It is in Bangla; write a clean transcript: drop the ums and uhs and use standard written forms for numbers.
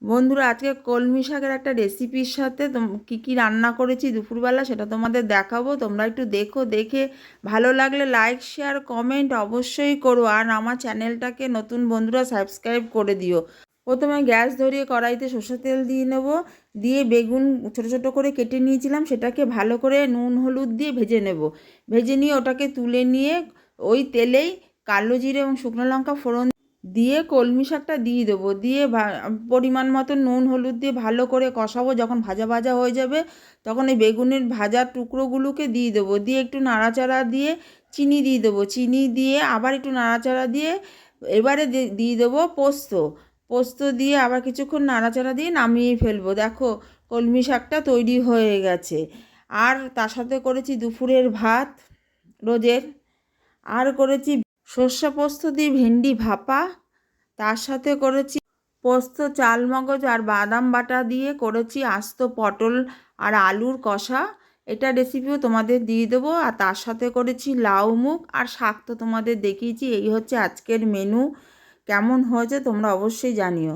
বন্ধুরা, আজকে কলমি শাকের একটা রেসিপির সাথে কি কি রান্না করেছি দুপুরবেলা সেটা তোমাদের দেখাবো। তোমরা একটু দেখো, দেখে ভালো লাগলে লাইক শেয়ার কমেন্ট অবশ্যই করো। আর আমার চ্যানেলটাকে নতুন বন্ধুরা সাবস্ক্রাইব করে দিও। প্রথমে গ্যাস ধরিয়ে কড়াইতে সর্ষের তেল দিয়ে নেব। দিয়ে বেগুন ছোট ছোট করে কেটে নিয়েছিলাম, সেটাকে ভালো করে নুন হলুদ দিয়ে ভেজে নেব। ভেজে নিয়ে ওটাকে তুলে নিয়ে ওই তেলেই কালো জিরে এবং শুকনো লঙ্কা ফোড়ন দিয়ে কলমি শাকটা দিয়ে দেবো। দিয়ে পরিমাণ মতো নুন হলুদ দিয়ে ভালো করে কষাবো। যখন ভাজা ভাজা হয়ে যাবে তখন এই বেগুনের ভাজা টুকরোগুলোকে দিয়ে দেবো। দিয়ে একটু নাড়াচাড়া দিয়ে চিনি দিয়ে দেবো। চিনি দিয়ে আবার একটু নাড়াচাড়া দিয়ে এবারে দিয়ে দেবো পোস্ত। পোস্ত দিয়ে আবার কিছুক্ষণ নাড়াচাড়া দিয়ে নামিয়ে ফেলবো। দেখো, কলমি শাকটা তৈরি হয়ে গেছে। আর তার সাথে করেছি দুপুরের ভাত রোজের। আর করেছি সর্ষে পোস্ত দিয়ে ভেন্ডি ভাপা। তার সাথে করেছি পোস্ত, চালমগজ আর বাদাম বাটা দিয়ে করেছি আস্ত পটল আর আলুর কষা। এটা রেসিপিও তোমাদের দিয়ে দেবো। আর তার সাথে করেছি লাউ মুগ আর শাক, তো তোমাদের দেখিয়েছি। এই হচ্ছে আজকের মেনু। কেমন হয়েছে তোমরা অবশ্যই জানিও।